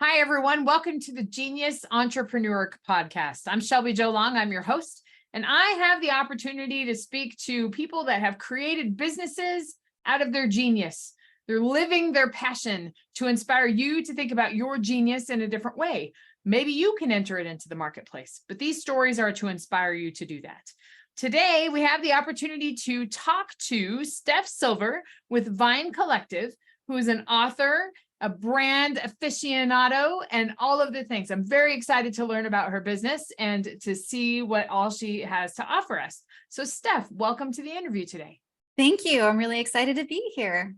Hi, everyone. Welcome to the Genius Entrepreneur Podcast. I'm Shelby Jo Long. I'm your host, and I have the opportunity to speak to people that have created businesses out of their genius. They're living their passion to inspire you to think about your genius in a different way. Maybe you can enter it into the marketplace, but these stories are to inspire you to do that. Today, we have the opportunity to talk to Steph Silver with Vine Collective, who is an author, a brand aficionado, and all of the things. I'm very excited to learn about her business and to see what all she has to offer us. So Steph, welcome to the interview today. Thank you. I'm really excited to be here.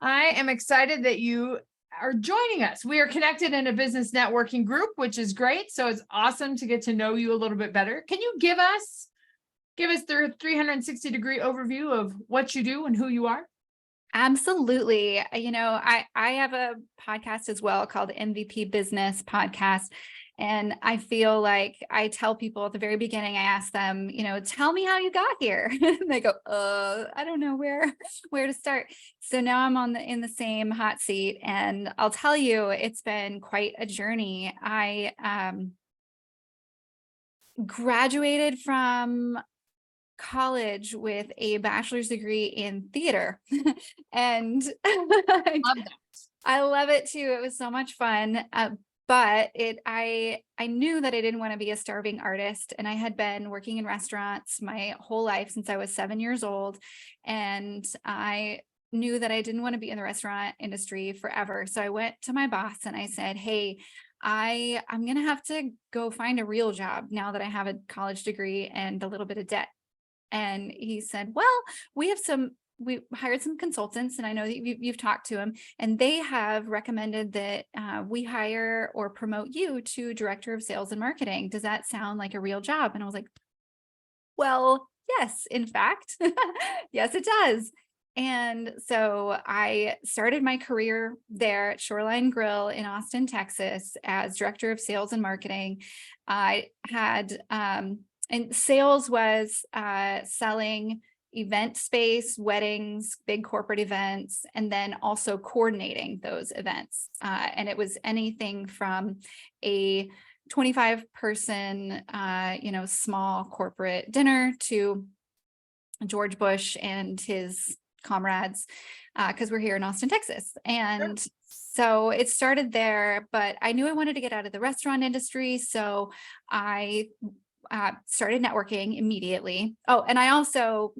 I am excited that you are joining us. We are connected in a business networking group, which is great. So it's awesome to get to know you a little bit better. Can you give us the 360-degree overview of what you do and who you are? Absolutely. I have a podcast as well called MVP Business Podcast. And I feel like I tell people at the very beginning, I ask them, tell me how you got here. And they go, I don't know where to start. So now I'm in the same hot seat, and I'll tell you, it's been quite a journey. I graduated from college with a bachelor's degree in theater and I love it too. It was so much fun. But I knew that I didn't want to be a starving artist, and I had been working in restaurants my whole life since I was 7 years old. And I knew that I didn't want to be in the restaurant industry forever. So I went to my boss and I said, hey, I'm going to have to go find a real job now that I have a college degree and a little bit of debt. And he said, well, we hired some consultants, and I know that you've talked to them, and they have recommended that we hire or promote you to director of sales and marketing. Does that sound like a real job? And I was like, well, yes, in fact, yes, it does. And so I started my career there at Shoreline Grill in Austin, Texas, as director of sales and marketing. I had and sales was selling event space, weddings, big corporate events, and then also coordinating those events. And it was anything from a 25-person, small corporate dinner to George Bush and his comrades, because we're here in Austin, Texas. And sure. So it started there, but I knew I wanted to get out of the restaurant industry. So I started networking immediately. Oh, and I also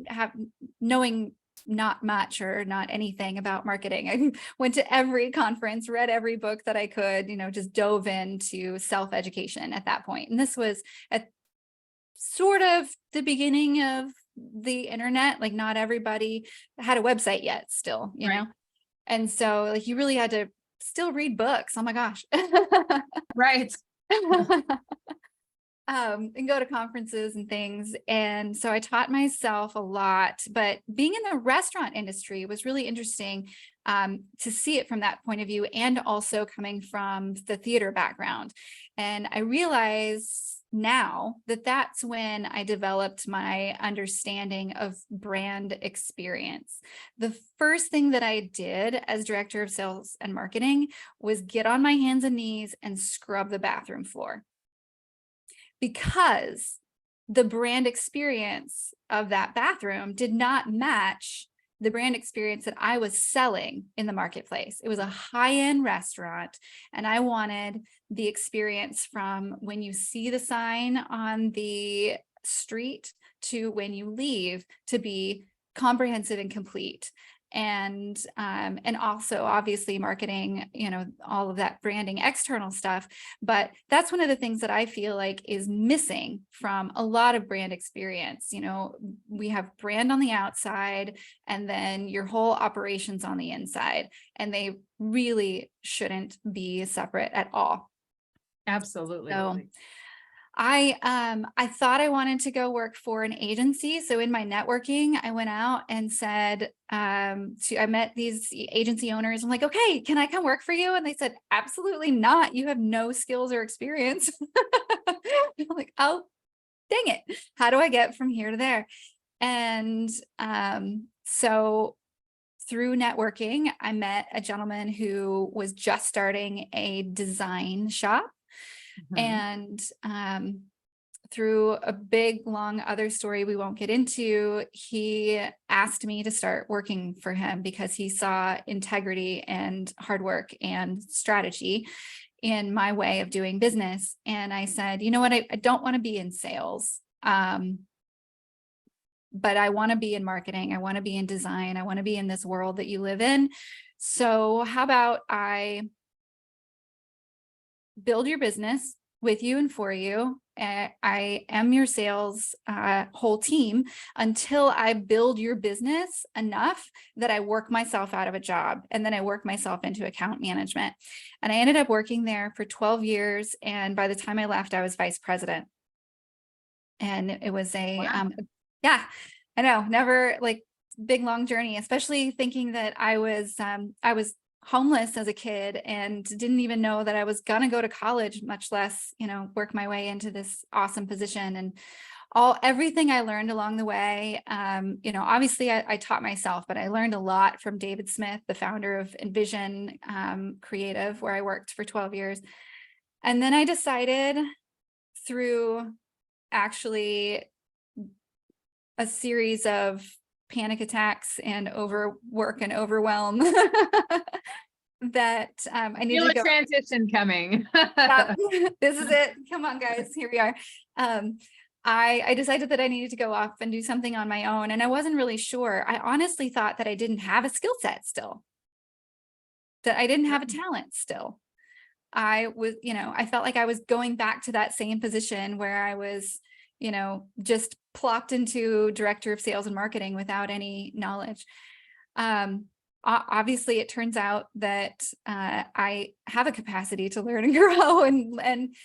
knowing not much or not anything about marketing. I went to every conference, read every book that I could, just dove into self-education at that point. And this was at sort of the beginning of the internet. Like, not everybody had a website yet still, you know? And so like you really had to still read books. Oh my gosh. Right. And go to conferences and things. And so I taught myself a lot, but being in the restaurant industry was really interesting to see it from that point of view, and also coming from the theater background. And I realize now that that's when I developed my understanding of brand experience. The first thing that I did as director of sales and marketing was get on my hands and knees and scrub the bathroom floor, because the brand experience of that bathroom did not match the brand experience that I was selling in the marketplace. It was a high-end restaurant, and I wanted the experience from when you see the sign on the street to when you leave to be comprehensive and complete. And also obviously marketing, all of that branding, external stuff. But that's one of the things that I feel like is missing from a lot of brand experience. We have brand on the outside and then your whole operations on the inside, and they really shouldn't be separate at all. Absolutely. So, I thought I wanted to go work for an agency. So in my networking, I went out and said, I met these agency owners. I'm like, okay, can I come work for you? And they said, absolutely not. You have no skills or experience. I'm like, oh, dang it. How do I get from here to there? And so through networking, I met a gentleman who was just starting a design shop. And through a big, long other story we won't get into, he asked me to start working for him because he saw integrity and hard work and strategy in my way of doing business. And I said, you know what, I don't want to be in sales, but I want to be in marketing. I want to be in design. I want to be in this world that you live in. So how about I build your business with you and for you. I am your sales whole team until I build your business enough that I work myself out of a job, and then I work myself into account management. And I ended up working there for 12 years. And by the time I left, I was vice president. And it was Wow. Yeah, I know, never like big, long journey, especially thinking that I was homeless as a kid and didn't even know that I was gonna go to college, much less, work my way into this awesome position. And everything I learned along the way, obviously I taught myself, but I learned a lot from David Smith, the founder of Envision Creative, where I worked for 12 years. And then I decided, through actually a series of panic attacks and overwork and overwhelm, that I need Feel to a go. transition coming. Yeah, this is it. Come on, guys. Here we are. I decided that I needed to go off and do something on my own. And I wasn't really sure. I honestly thought that I didn't have a skill set still, that I didn't have a talent still. I was, I felt like I was going back to that same position where I was, just plopped into director of sales and marketing without any knowledge. Obviously, it turns out that I have a capacity to learn and grow and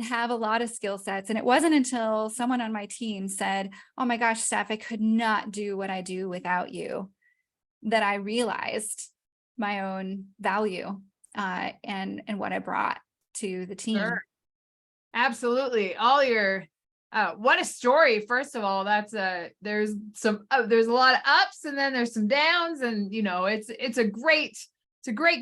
have a lot of skill sets. And it wasn't until someone on my team said, "Oh my gosh, Steph, I could not do what I do without you," that I realized my own value and what I brought to the team. Sure. Absolutely. What a story. First of all, there's a lot of ups, and then there's some downs, and it's a great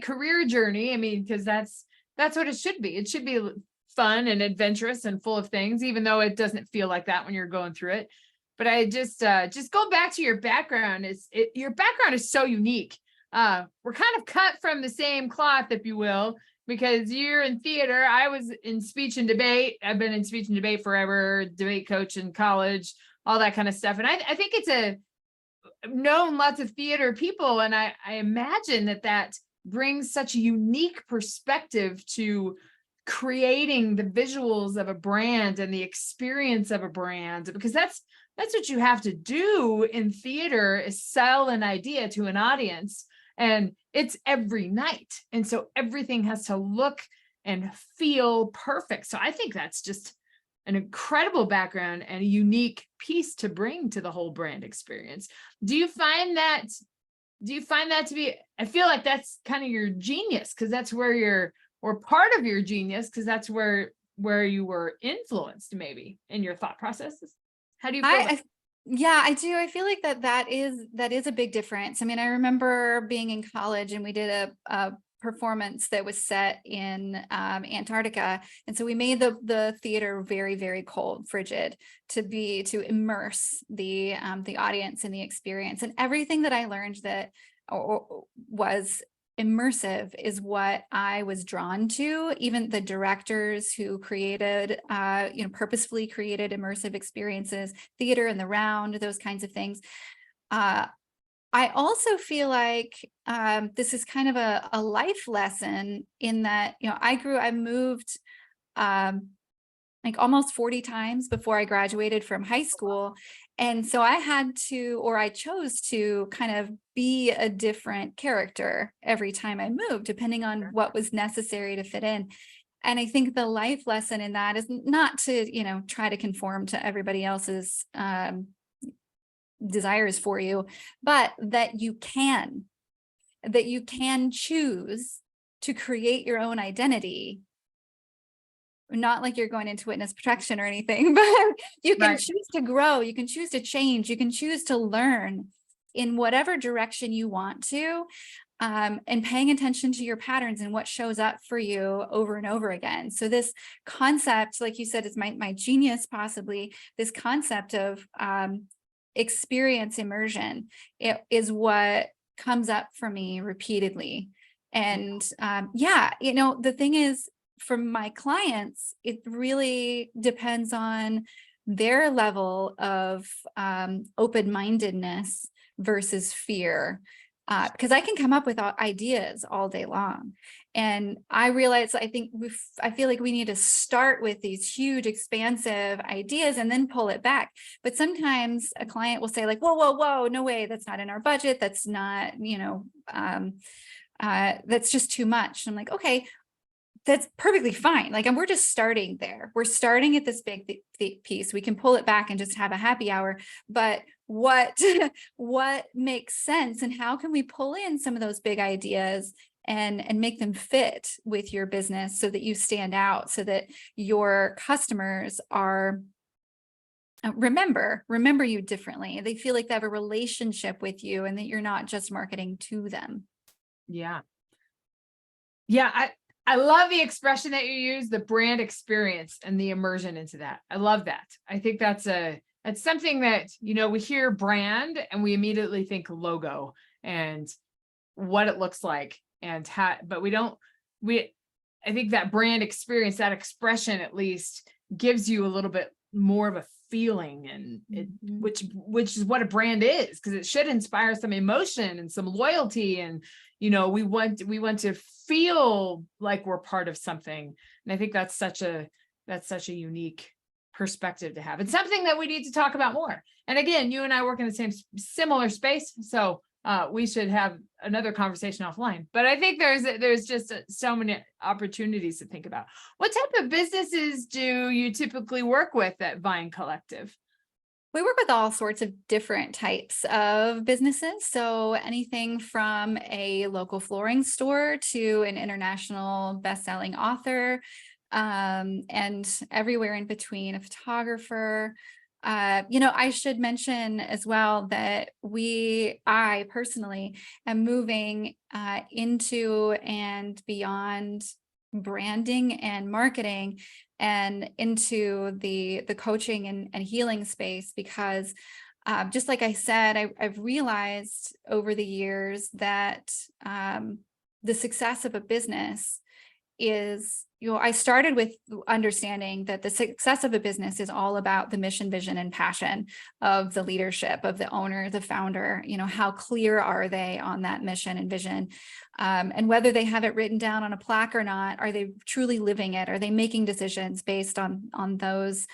career journey. I mean, because that's what it should be. It should be fun and adventurous and full of things, even though it doesn't feel like that when you're going through it. But I just go back to your background. Your background is so unique. We're kind of cut from the same cloth, if you will, because you're in theater. I was in speech and debate. I've been in speech and debate forever, debate coach in college, all that kind of stuff. And I think it's known lots of theater people. And I imagine that brings such a unique perspective to creating the visuals of a brand and the experience of a brand, because that's what you have to do in theater, is sell an idea to an audience. And it's every night. And so everything has to look and feel perfect. So I think that's just an incredible background and a unique piece to bring to the whole brand experience. Do you find that to be, I feel like that's kind of your genius, because that's where or part of your genius, because that's where you were influenced maybe in your thought processes. How do you feel? Yeah, I do. I feel like that is a big difference. I mean, I remember being in college and we did a performance that was set in Antarctica. And so we made the theater very, very cold, frigid, to immerse the audience in the experience. And everything that I learned that was immersive is what I was drawn to. Even the directors who created, purposefully created immersive experiences, theater in the round, those kinds of things. I also feel like this is kind of a life lesson in that, I moved like almost 40 times before I graduated from high school. And so I chose to kind of be a different character every time I moved, depending on what was necessary to fit in. And I think the life lesson in that is not to, try to conform to everybody else's desires for you, but that you can choose to create your own identity. Not like you're going into witness protection or anything, but you can choose to grow, you can choose to change, you can choose to learn. in whatever direction you want to, and paying attention to your patterns and what shows up for you over and over again. So this concept, like you said, is my genius, possibly this concept of experience immersion. It is what comes up for me repeatedly. And the thing is, for my clients, it really depends on their level of open-mindedness versus fear. Because I can come up with ideas all day long. And I realize, I feel like we need to start with these huge, expansive ideas and then pull it back. But sometimes a client will say like, whoa, no way, that's not in our budget. That's not, that's just too much. And I'm like, okay, that's perfectly fine. Like, and we're just starting there. We're starting at this big piece. We can pull it back and just have a happy hour. But what makes sense, and how can we pull in some of those big ideas and make them fit with your business so that you stand out, so that your customers are remember you differently. They feel like they have a relationship with you and that you're not just marketing to them. Yeah. I love the expression that you use, the brand experience and the immersion into that. I love that. I think that's something that, we hear brand and we immediately think logo and what it looks like and how, but I think that brand experience, that expression at least, gives you a little bit more of a feeling, and which is what a brand is, because it should inspire some emotion and some loyalty, and we want to feel like we're part of something. And I think that's such a unique perspective to have. It's something that we need to talk about more. And again, you and I work in the same similar space, so we should have another conversation offline. But I think there's just so many opportunities to think about. What type of businesses do you typically work with at Vine Collective? We work with all sorts of different types of businesses. So anything from a local flooring store to an international best-selling author, and everywhere in between, a photographer. I should mention as well that I personally am moving into and beyond branding and marketing and into the coaching and healing space, because just like I said, I've realized over the years that the success of a business is, I started with understanding that the success of a business is all about the mission, vision, and passion of the leadership, of the owner, the founder. How clear are they on that mission and vision? And whether they have it written down on a plaque or not, are they truly living it? Are they making decisions based on those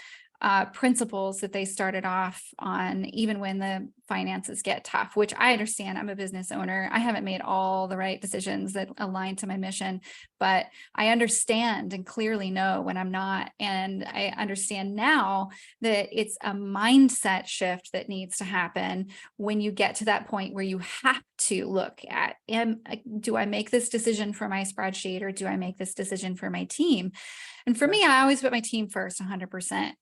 principles that they started off on, even when the finances get tough, which I understand. I'm a business owner. I haven't made all the right decisions that align to my mission, but I understand and clearly know when I'm not. And I understand now that it's a mindset shift that needs to happen when you get to that point where you have to look at, do I make this decision for my spreadsheet, or do I make this decision for my team? And for me, I always put my team first, 100%.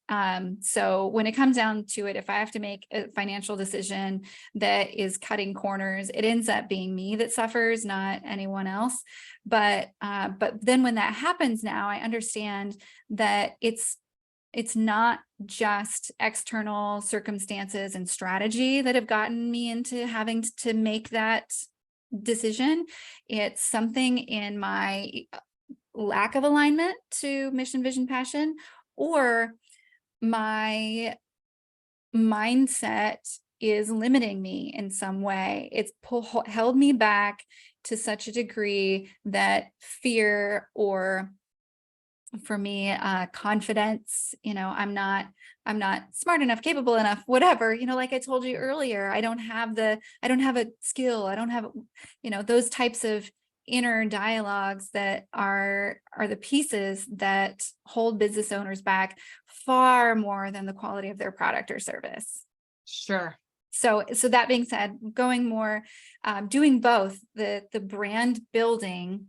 So when it comes down to it, if I have to make a financial decision that is cutting corners, it ends up being me that suffers, not anyone else. But then when that happens now, I understand that it's not just external circumstances and strategy that have gotten me into having to make that decision. It's something in my lack of alignment to mission, vision, passion, or my mindset is limiting me in some way. It's held me back to such a degree that fear, or for me, confidence, I'm not smart enough, capable enough, whatever, like I told you earlier, I don't have a skill. I don't have, those types of inner dialogues that are the pieces that hold business owners back far more than the quality of their product or service. Sure. So that being said, going more, doing both the brand building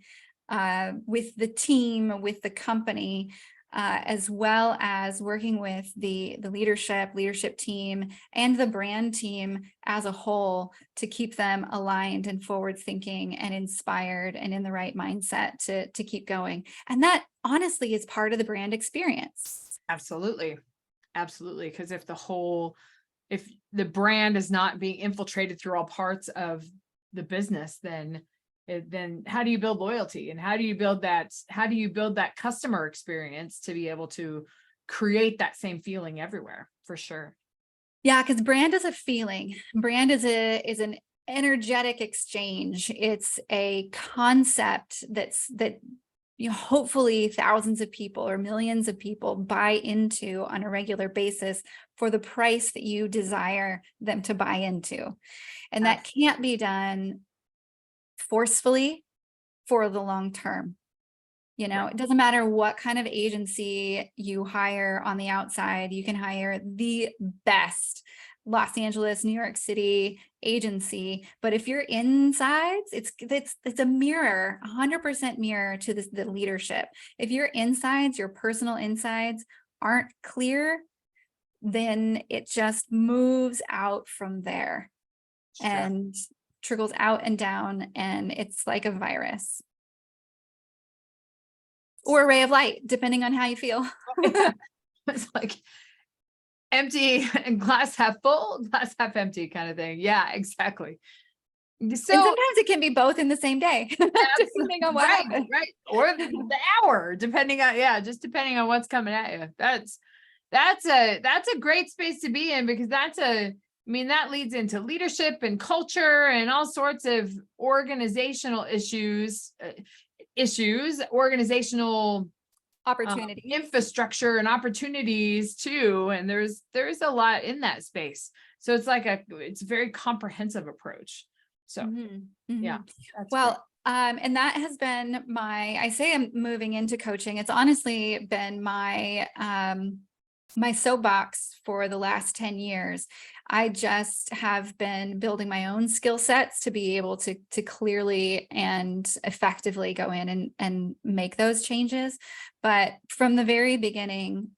with the team, with the company, as well as working with the leadership team and the brand team as a whole to keep them aligned and forward thinking and inspired and in the right mindset to keep going. And that honestly is part of the brand experience. Absolutely. Absolutely. Because if the brand is not being infiltrated through all parts of the business, then how do you build loyalty, and how do you build that customer experience to be able to create that same feeling everywhere? For sure. Yeah, because brand is a feeling. Brand is an energetic exchange. It's a concept that hopefully thousands of people or millions of people buy into on a regular basis for the price that you desire them to buy into. And that can't be done forcefully for the long term. It doesn't matter what kind of agency you hire on the outside. You can hire the best Los Angeles, New York City agency, but if you're insides, it's a mirror, 100% mirror to the leadership. If your insides, your personal insides aren't clear, then it just moves out from there and trickles out and down, and it's like a virus or a ray of light, depending on how you feel. It's like empty and glass half full, glass half empty kind of thing. Yeah, exactly. So and sometimes it can be both in the same day, depending on what happens. Right. Or the hour, depending on what's coming at you. That's a great space to be in, because that leads into leadership and culture and all sorts of organizational organizational opportunity, infrastructure and opportunities too. And there's a lot in that space. So it's it's a very comprehensive approach. So yeah. Well, and that has been I say I'm moving into coaching. It's honestly been my soapbox for the last 10 years. I just have been building my own skill sets to be able to clearly and effectively go in and make those changes. But from the very beginning,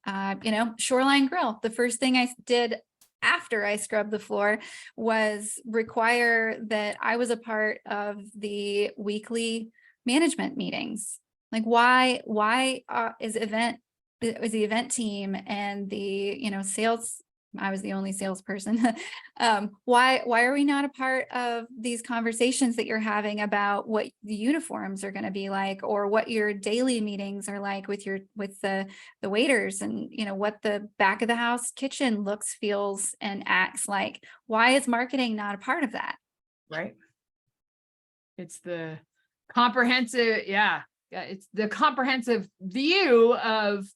Shoreline Grill, the first thing I did after I scrubbed the floor was require that I was a part of the weekly management meetings. Like, why is the event team and the sales, I was the only salesperson. Why are we not a part of these conversations that you're having about what the uniforms are going to be like, or what your daily meetings are like with the waiters, and what the back of the house kitchen looks, feels, and acts like? Why is marketing not a part of that? Right. It's the comprehensive, it's the comprehensive view of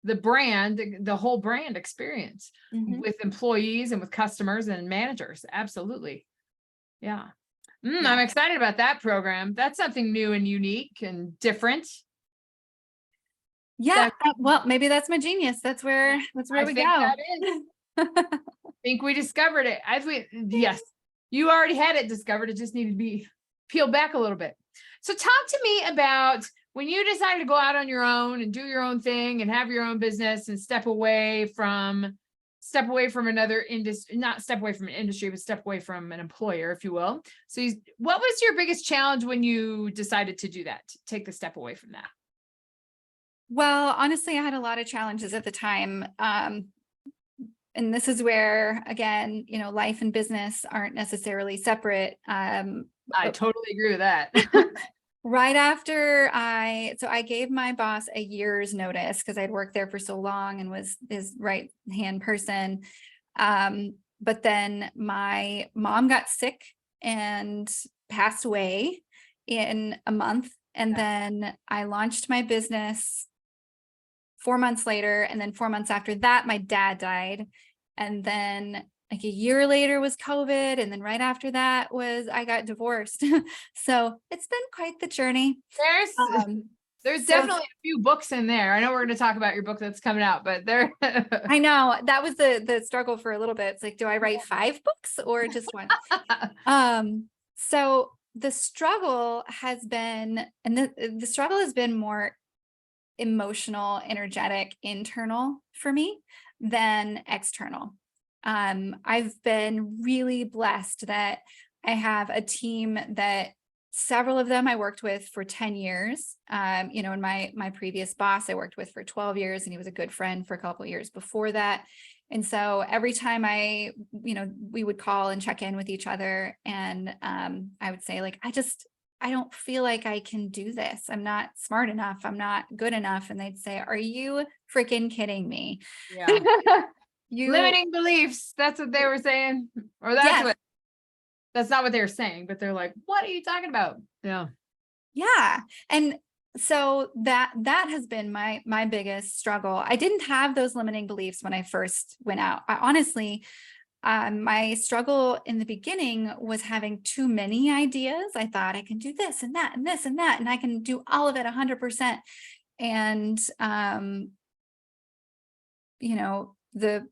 the brand, the whole brand experience with employees and with customers and managers. Absolutely. Yeah. I'm excited about that program. That's something new and unique and different. Yeah. Well, maybe that's my genius. That's where we go. That is. I think we discovered it. Yes, you already had it discovered. It just needed to be peeled back a little bit. So talk to me about when you decided to go out on your own and do your own thing and have your own business and step away from another industry, not step away from an industry, but step away from an employer, if you will. So what was your biggest challenge when you decided to do that, to take the step away from that? Well, honestly, I had a lot of challenges at the time. And this is where, again, life and business aren't necessarily separate. I totally agree with that. Right after I gave my boss a year's notice because I'd worked there for so long and was his right hand person. But then my mom got sick and passed away in a month. And then I launched my business 4 months later. And then 4 months after that, my dad died. And then like a year later was COVID. And then right after that I got divorced. So it's been quite the journey. There's definitely a few books in there. I know we're going to talk about your book that's coming out, but I know that was the struggle for a little bit. It's like, do I write 5 books or just one? So the struggle has been, and the struggle has been more emotional, energetic, internal for me than external. I've been really blessed that I have a team that several of them I worked with for 10 years. And my previous boss I worked with for 12 years, and he was a good friend for a couple of years before that. And so every time we would call and check in with each other, and I would say, like, I don't feel like I can do this. I'm not smart enough. I'm not good enough. And they'd say, are you freaking kidding me? Yeah. You Limiting beliefs. That's what they were saying. Or that's not what they were saying, but they're like, what are you talking about? Yeah. Yeah. And so that has been my biggest struggle. I didn't have those limiting beliefs when I first went out. I honestly, my struggle in the beginning was having too many ideas. I thought I can do this and that and this and that, and I can do all of it 100%. And, the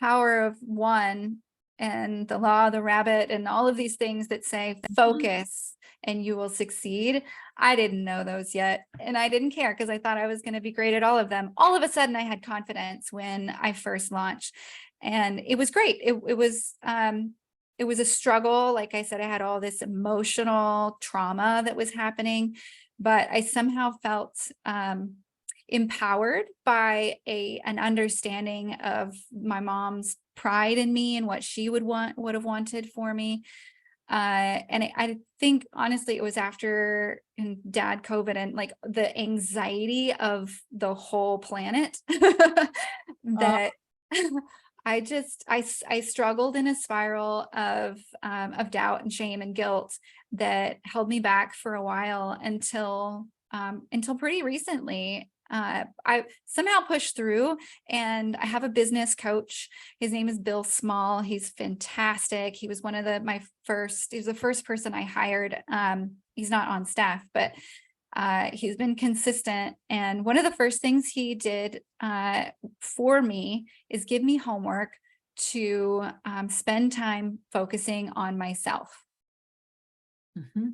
power of one and the law of the rabbit and all of these things that say focus and you will succeed. I didn't know those yet. And I didn't care because I thought I was going to be great at all of them. All of a sudden I had confidence when I first launched, and it was great. It was a struggle. Like I said, I had all this emotional trauma that was happening, but I somehow felt empowered by an understanding of my mom's pride in me and what she would have wanted for me. And I think honestly, it was after Dad COVID and like the anxiety of the whole planet that I struggled in a spiral of doubt and shame and guilt that held me back for a while until pretty recently. I somehow pushed through, and I have a business coach. His name is Bill Small. He's fantastic. He was he was the first person I hired. He's not on staff, but he's been consistent. And one of the first things he did for me is give me homework to spend time focusing on myself. Mm-hmm.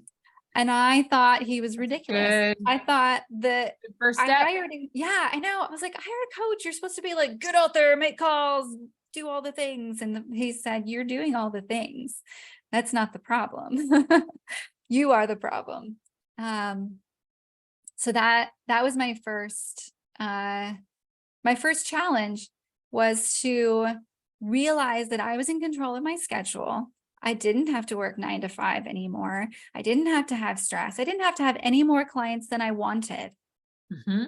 And I thought he was ridiculous. Good. I thought that First step. I hired him. Yeah, I know. I was like, I hired a coach. You're supposed to be like, get out there, make calls, do all the things. And he said, you're doing all the things. That's not the problem. You are the problem. So that was my first challenge, was to realize that I was in control of my schedule. I didn't have to work 9 to 5 anymore. I didn't have to have stress. I didn't have to have any more clients than I wanted. Mm-hmm.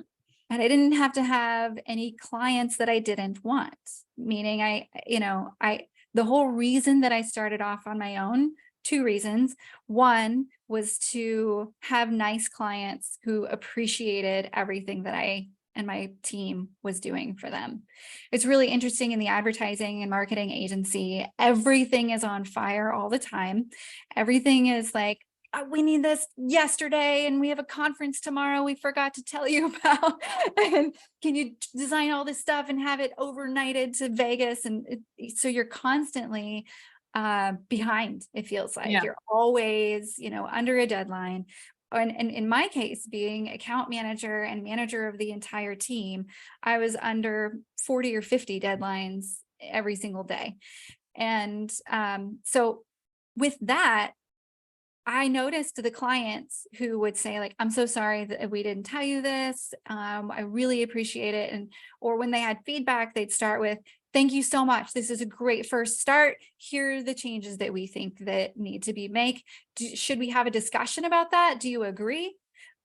And I didn't have to have any clients that I didn't want. Meaning the whole reason that I started off on my own, 2 reasons. One was to have nice clients who appreciated everything that I and my team was doing for them. It's really interesting in the advertising and marketing agency. Everything is on fire all the time. Everything is like, we need this yesterday, and we have a conference tomorrow we forgot to tell you about. And can you design all this stuff and have it overnighted to Vegas? And so you're constantly behind, it feels like. You're always, under a deadline. And in my case, being account manager and manager of the entire team, I was under 40 or 50 deadlines every single day. And so with that, I noticed the clients who would say, like, I'm so sorry that we didn't tell you this. I really appreciate it. Or when they had feedback, they'd start with, thank you so much. This is a great first start. Here are the changes that we think that need to be made. Should we have a discussion about that? Do you agree?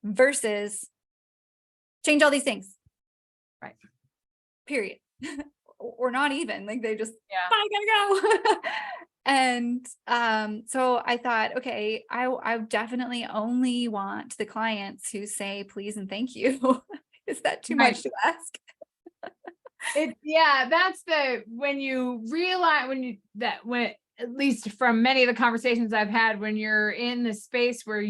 Versus change all these things. Right. Period. Or not even, like they just, I gotta go. And so I thought, okay, I definitely only want the clients who say please and thank you. Is that too much to ask? That's when you realize, at least from many of the conversations I've had, when you're in the space where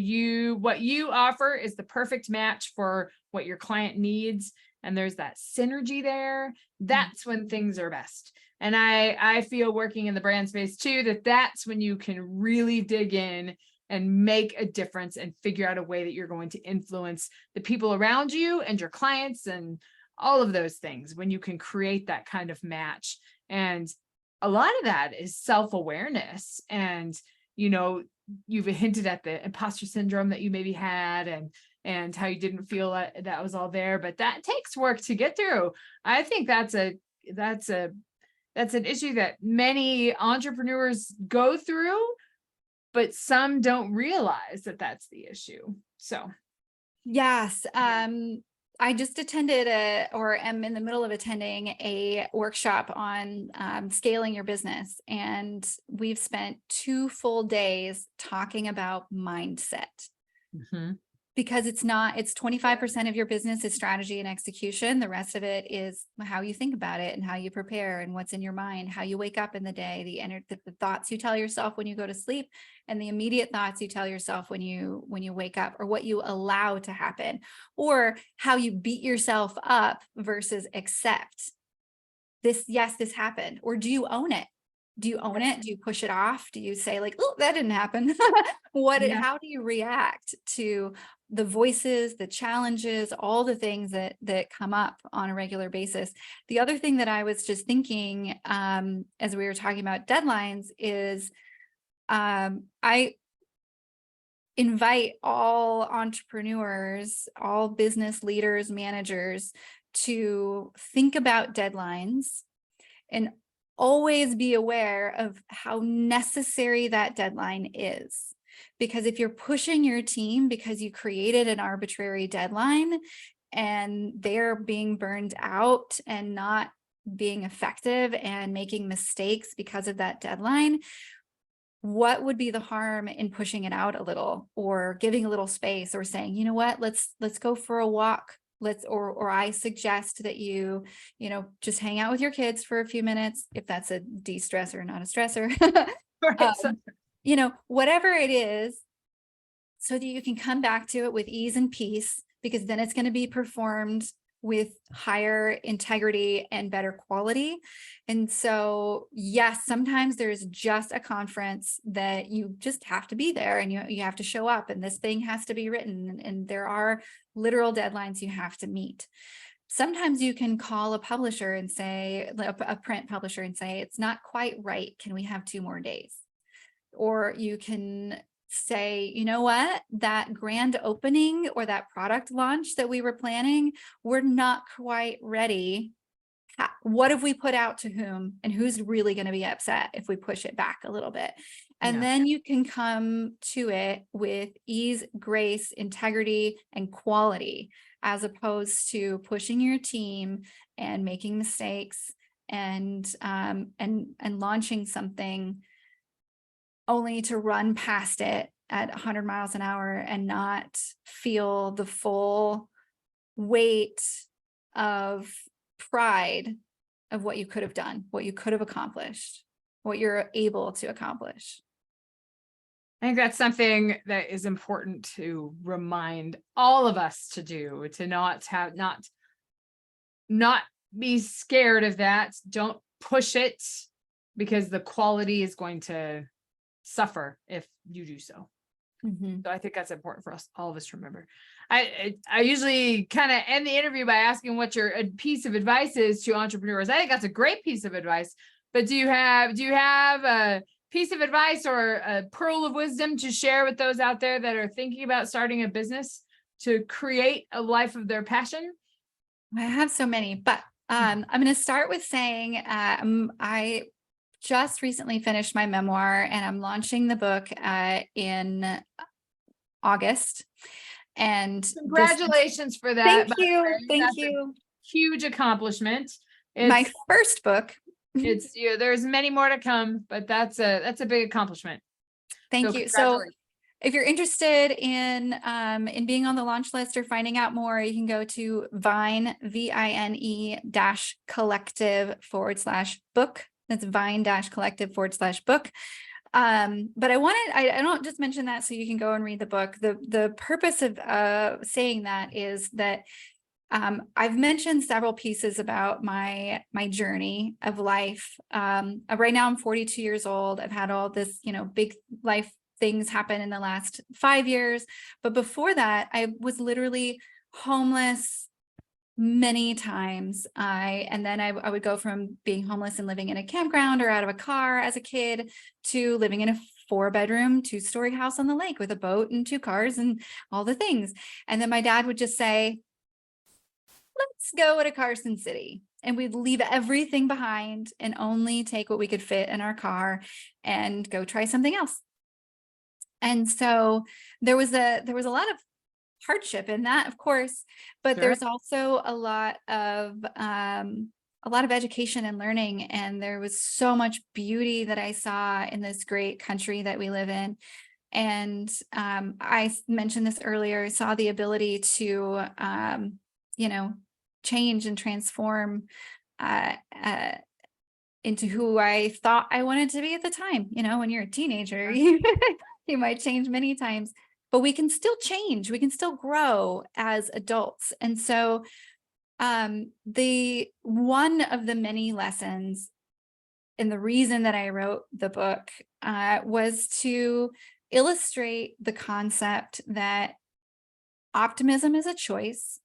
what you offer is the perfect match for what your client needs, and there's that synergy there, that's when things are best. And I feel, working in the brand space too, that's when you can really dig in and make a difference and figure out a way that you're going to influence the people around you and your clients and all of those things when you can create that kind of match. And a lot of that is self-awareness. And, you've hinted at the imposter syndrome that you maybe had and how you didn't feel that was all there, but that takes work to get through. I think that's an issue that many entrepreneurs go through, but some don't realize that that's the issue. So, yes. I just attended or am in the middle of attending a workshop on scaling your business. And we've spent 2 full days talking about mindset. Because it's 25% of your business is strategy and execution. The rest of it is how you think about it and how you prepare and what's in your mind, how you wake up in the day, the thoughts you tell yourself when you go to sleep, and the immediate thoughts you tell yourself when you wake up, or what you allow to happen, or how you beat yourself up versus accept this. Yes, this happened. Or do you own it? Do you own it? Do you push it off? Do you say like, oh, that didn't happen? How do you react to the voices, the challenges, all the things that come up on a regular basis? The other thing that I was just thinking, as we were talking about deadlines, is I invite all entrepreneurs, all business leaders, managers to think about deadlines and always be aware of how necessary that deadline is. Because if you're pushing your team because you created an arbitrary deadline and they're being burned out and not being effective and making mistakes because of that deadline, what would be the harm in pushing it out a little, or giving a little space, or saying, you know what, let's go for a walk. Or I suggest that you just hang out with your kids for a few minutes, if that's a de-stressor or not a stressor, whatever it is, so that you can come back to it with ease and peace, because then it's going to be performed with higher integrity and better quality. And so, yes, sometimes there's just a conference that you just have to be there, and you have to show up, and this thing has to be written, and there are literal deadlines you have to meet. Sometimes you can call a publisher and say, a print publisher, and say, it's not quite right. Can we have 2 more days? Or you can say, you know what, that grand opening or that product launch that we were planning, we're not quite ready. What have we put out to whom, and who's really going to be upset if we push it back a little bit? And then you can come to it with ease, grace, integrity, and quality, as opposed to pushing your team and making mistakes and launching something only to run past it at 100 miles an hour and not feel the full weight of pride of what you could have done, what you could have accomplished, what you're able to accomplish. I think that's something that is important to remind all of us to do, to not be scared of that. Don't push it, because the quality is going to suffer if you do so. So I think that's important for all of us to remember. I usually kind of end the interview by asking what your piece of advice is to entrepreneurs. I think that's a great piece of advice, but do you have a piece of advice or a pearl of wisdom to share with those out there that are thinking about starting a business to create a life of their passion? I have so many, but I'm going to start with saying I just recently finished my memoir, and I'm launching the book in August. And congratulations for that. Thank you. Huge accomplishment. It's my first book. It's there's many more to come, but that's a big accomplishment. Thank you. So if you're interested in being on the launch list or finding out more, you can go to Vine, VINE-collective/book. That's Vine-collective/book. But I don't just mention that so you can go and read the book. The purpose of saying that is that I've mentioned several pieces about my journey of life. Right now I'm 42 years old. I've had all this, big life things happen in the last 5 years. But before that, I was literally homeless many times. And then I would go from being homeless and living in a campground or out of a car as a kid to living in a 4-bedroom, 2-story house on the lake with a boat and 2 cars and all the things. And then my dad would just say, let's go to Carson City. And we'd leave everything behind and only take what we could fit in our car and go try something else. And so there was a lot of hardship in that, of course, but Sure. there's also a lot of education and learning. And there was so much beauty that I saw in this great country that we live in. And I mentioned this earlier, saw the ability to, change and transform into who I thought I wanted to be at the time. When you're a teenager, you might change many times, but we can still change. We can still grow as adults. And so the one of the many lessons and the reason that I wrote the book was to illustrate the concept that optimism is a choice.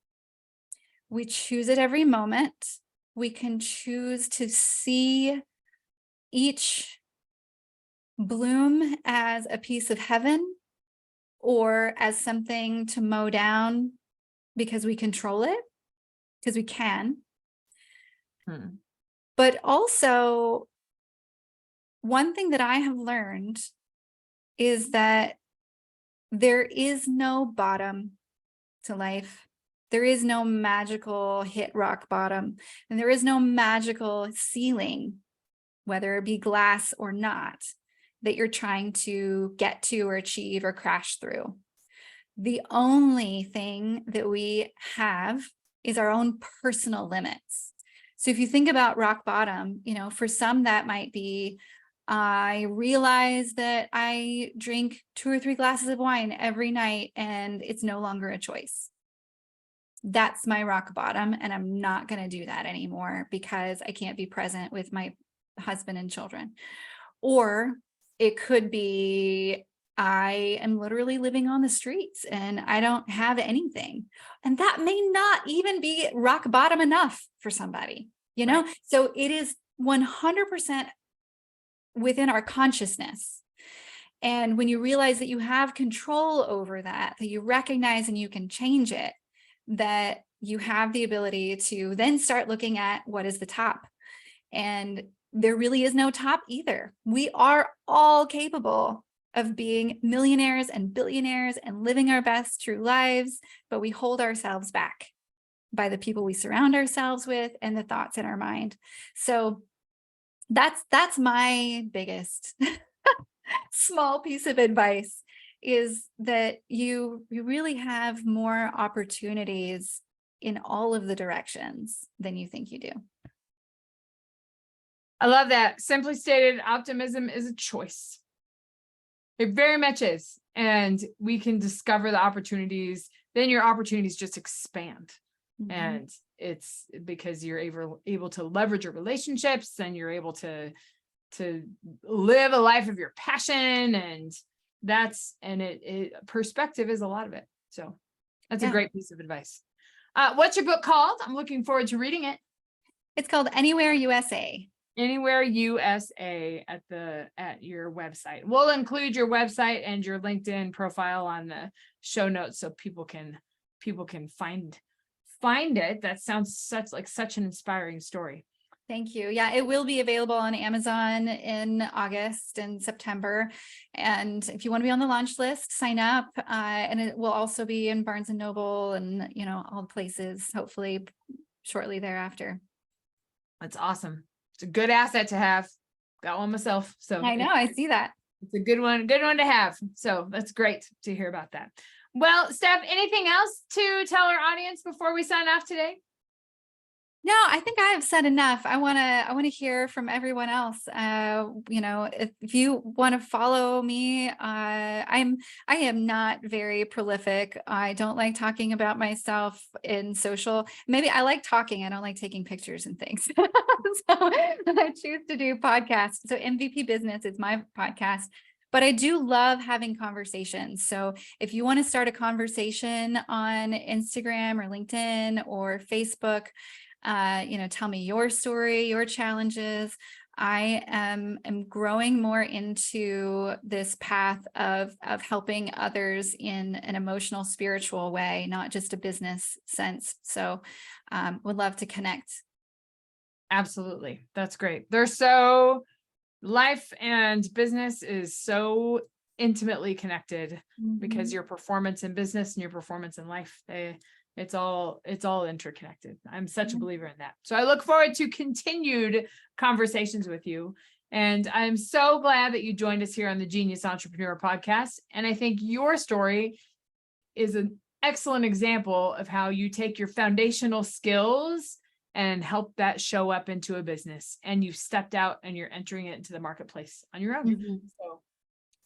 We choose it every moment. We can choose to see each bloom as a piece of heaven or as something to mow down because we control it, because we can. But also, one thing that I have learned is that there is no bottom to life. There is no magical hit rock bottom, and there is no magical ceiling, whether it be glass or not, that you're trying to get to or achieve or crash through. The only thing that we have is our own personal limits. So if you think about rock bottom, for some that might be, I realize that I drink 2 or 3 glasses of wine every night and it's no longer a choice. That's my rock bottom, and I'm not going to do that anymore because I can't be present with my husband and children. Or it could be, I am literally living on the streets and I don't have anything. And that may not even be rock bottom enough for somebody, Right. So it is 100% within our consciousness. And when you realize that you have control over that you recognize and you can change it, that you have the ability to then start looking at what is the top. And there really is no top either. We are all capable of being millionaires and billionaires and living our best true lives, but we hold ourselves back by the people we surround ourselves with and the thoughts in our mind. So that's my biggest small piece of advice, is that you really have more opportunities in all of the directions than you think you do. I love that. Simply stated, optimism is a choice. It very much is. And we can discover the opportunities. Then your opportunities just expand. Mm-hmm. And it's because you're able to leverage your relationships, and you're able to live a life of your passion. And perspective is a lot of it. So that's a great piece of advice. What's your book called? I'm looking forward to reading it. It's called Anywhere USA. Anywhere USA at your website. We'll include your website and your LinkedIn profile on the show notes so people can find it. That sounds such an inspiring story. Thank you. Yeah, it will be available on Amazon in August and September. And if you want to be on the launch list, sign up. And it will also be in Barnes and Noble and, all the places, hopefully shortly thereafter. That's awesome. It's a good asset to have. Got one myself. So I know, I see that. It's a good one to have. So that's great to hear about that. Well, Steph, anything else to tell our audience before we sign off today? No, I think I have said enough. I want to hear from everyone else. If you want to follow me, I am not very prolific. I don't like talking about myself in social. Maybe I like talking. I don't like taking pictures and things. So I choose to do podcasts. So MVP Business is my podcast. But I do love having conversations. So if you want to start a conversation on Instagram or LinkedIn or Facebook, tell me your story, your challenges. I am growing more into this path of helping others in an emotional, spiritual way, not just a business sense. So would love to connect. Absolutely. That's great. Life and business is so intimately connected because your performance in business and your performance in life, it's all interconnected. I'm such a believer in that. So I look forward to continued conversations with you. And I'm so glad that you joined us here on the Genius Entrepreneur Podcast. And I think your story is an excellent example of how you take your foundational skills and help that show up into a business, and you've stepped out and you're entering it into the marketplace on your own. So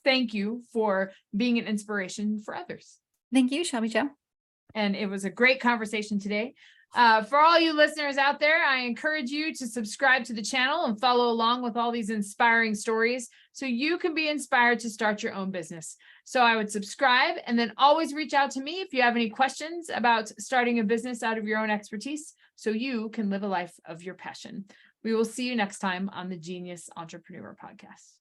thank you for being an inspiration for others. Thank you, Shelby Jo. And it was a great conversation today. For all you listeners out there, I encourage you to subscribe to the channel and follow along with all these inspiring stories so you can be inspired to start your own business. So I would subscribe, and then always reach out to me if you have any questions about starting a business out of your own expertise so you can live a life of your passion. We will see you next time on the Genius Entrepreneur Podcast.